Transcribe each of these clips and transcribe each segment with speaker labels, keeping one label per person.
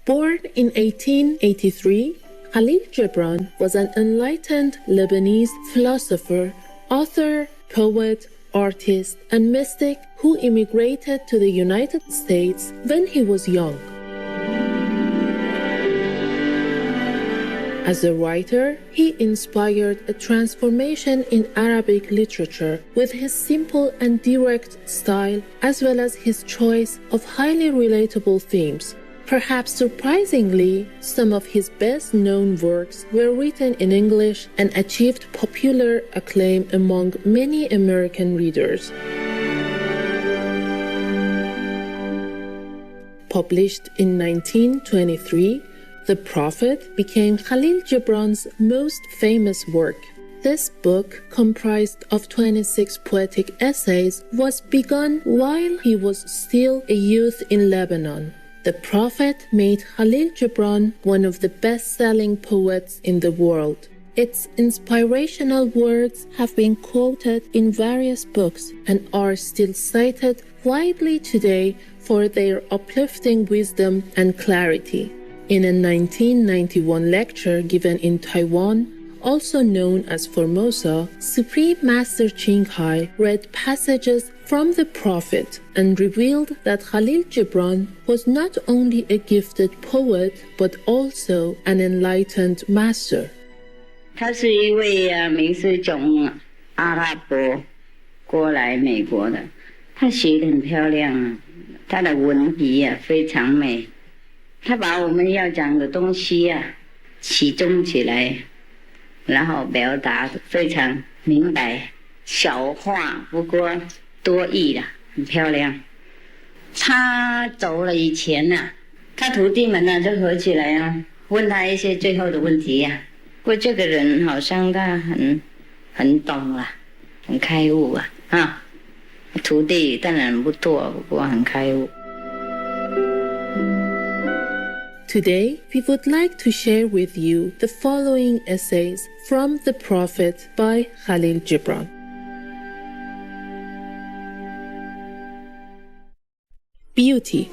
Speaker 1: Born in 1883, Kahlil Gibran was an enlightened Lebanese philosopher, author, poet, artist, and mystic who immigrated to the United States when he was young. As a writer, he inspired a transformation in Arabic literature with his simple and direct style, as well as his choice of highly relatable themes. Perhaps surprisingly, some of his best-known works were written in English and achieved popular acclaim among many American readers. Published in 1923, The Prophet became Kahlil Gibran's most famous work. This book, comprised of 26 poetic essays, was begun while he was still a youth in Lebanon. The Prophet made Kahlil Gibran one of the best-selling poets in the world. Its inspirational words have been quoted in various books and are still cited widely today for their uplifting wisdom and clarity. In a 1991 lecture given in Taiwan, also known as Formosa, Supreme Master Thanh Hải read passages from the Prophet and revealed that Kahlil Gibran was not only a gifted poet but also an enlightened master.
Speaker 2: 他是一位名是从阿拉伯过来美国的，他写得很漂亮，他的文笔非常美。他把我们要讲的东西集中起来，然后表达非常明白，小话不过多义啦，很漂亮。他走了以前他徒弟们就合起来问他一些最后的问题不过这个人好像他很懂啦，很开悟徒弟当然不多，不过很开悟。
Speaker 1: Today, we would like to share with you the following essays from The Prophet by Kahlil Gibran. Beauty.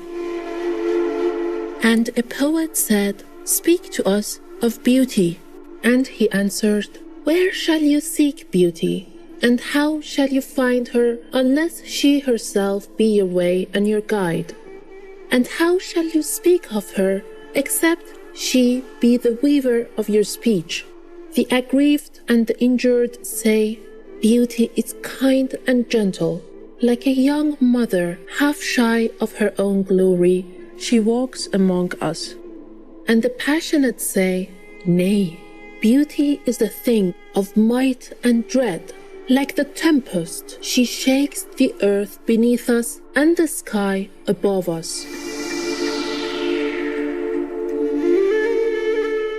Speaker 1: And a poet said, "Speak to us of beauty." And he answered, "Where shall you seek beauty? And how shall you find her unless she herself be your way and your guide? And how shall you speak of her except she be the weaver of your speech?" The aggrieved and the injured say, "Beauty is kind and gentle. Like a young mother, half shy of her own glory, she walks among us." And the passionate say, "Nay, beauty is a thing of might and dread. Like the tempest, she shakes the earth beneath us and the sky above us."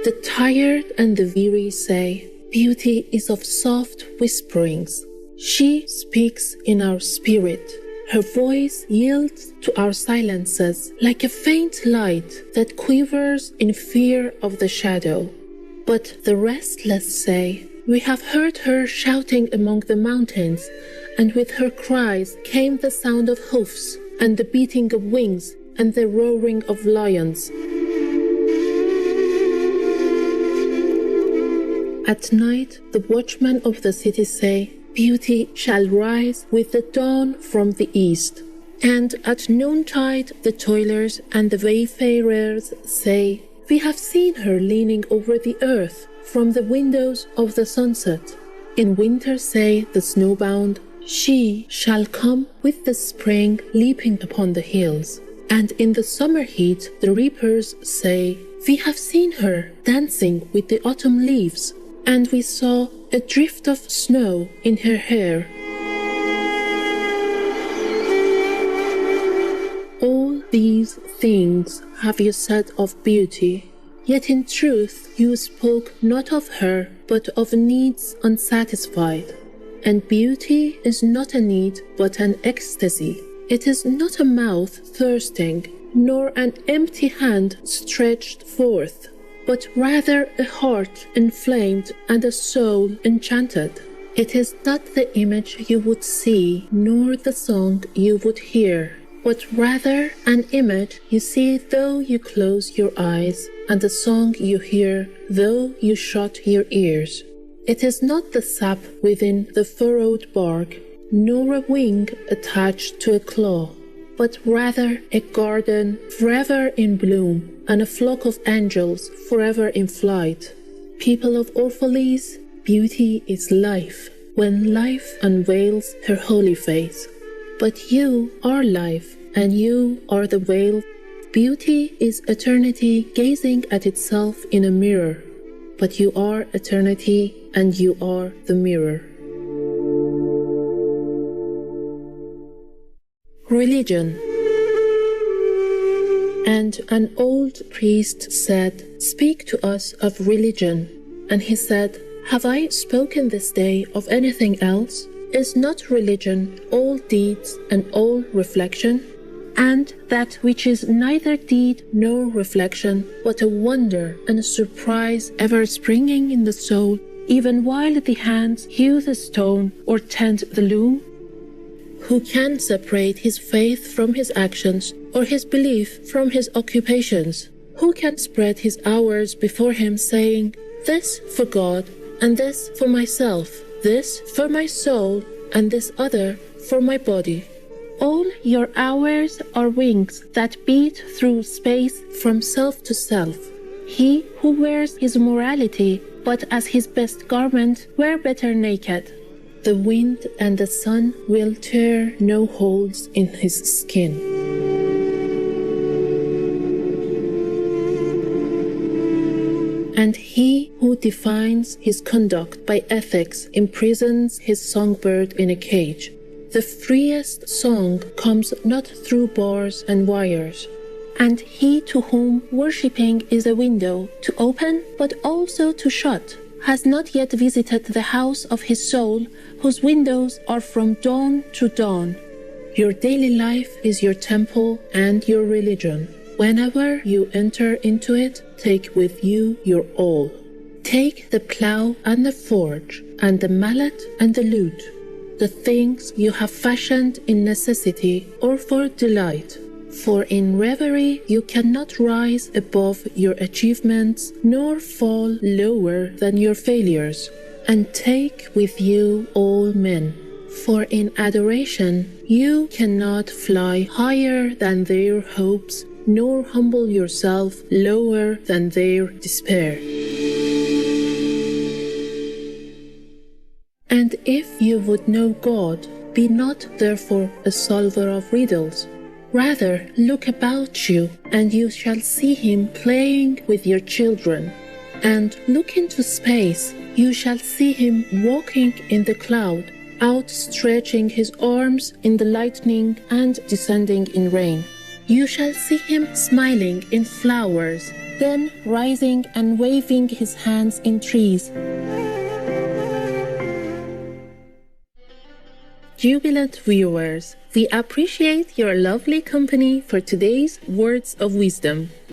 Speaker 1: The tired and the weary say, "Beauty is of soft whisperings. She speaks in our spirit. Her voice yields to our silences like a faint light that quivers in fear of the shadow." But the restless say, "We have heard her shouting among the mountains, and with her cries came the sound of hoofs, and the beating of wings, and the roaring of lions." At night, the watchmen of the city say, "Beauty shall rise with the dawn from the east." And at noontide, the toilers and the wayfarers say, "We have seen her leaning over the earth from the windows of the sunset." In winter say the snowbound, "She shall come with the spring leaping upon the hills." And in the summer heat, the reapers say, "We have seen her dancing with the autumn leaves, and we saw a drift of snow in her hair." All these things have you said of beauty, yet in truth you spoke not of her, but of needs unsatisfied. And beauty is not a need, but an ecstasy. It is not a mouth thirsting, nor an empty hand stretched forth, but rather a heart inflamed and a soul enchanted. It is not the image you would see, nor the song you would hear, but rather an image you see though you close your eyes, and a song you hear though you shut your ears. It is not the sap within the furrowed bark, nor a wing attached to a claw, but rather a garden forever in bloom, and a flock of angels forever in flight. People of Orphalese, beauty is life, when life unveils her holy face. But you are life, and you are the veil. Beauty is eternity gazing at itself in a mirror, but you are eternity, and you are the mirror. Religion. And an old priest said, "Speak to us of religion." And he said, "Have I spoken this day of anything else? Is not religion all deeds and all reflection? And that which is neither deed nor reflection, but a wonder and a surprise ever springing in the soul, even while the hands hew the stone or tend the loom? Who can separate his faith from his actions, or his belief from his occupations? Who can spread his hours before him, saying, 'This for God, and this for myself, this for my soul, and this other for my body?' All your hours are wings that beat through space from self to self. He who wears his morality, but as his best garment, wear better naked. The wind and the sun will tear no holes in his skin." And he who defines his conduct by ethics imprisons his songbird in a cage. The freest song comes not through bars and wires. And he to whom worshipping is a window to open but also to shut has not yet visited the house of his soul, whose windows are from dawn to dawn. Your daily life is your temple and your religion. Whenever you enter into it, take with you your all. Take the plough and the forge, and the mallet and the lute, the things you have fashioned in necessity or for delight. For in reverie you cannot rise above your achievements, nor fall lower than your failures. And take with you all men. For in adoration you cannot fly higher than their hopes, nor humble yourself lower than their despair. And if you would know God, be not therefore a solver of riddles. Rather, look about you, and you shall see him playing with your children. And look into space, you shall see him walking in the cloud, outstretching his arms in the lightning and descending in rain. You shall see him smiling in flowers, then rising and waving his hands in trees. Jubilant viewers, we appreciate your lovely company for today's Words of Wisdom.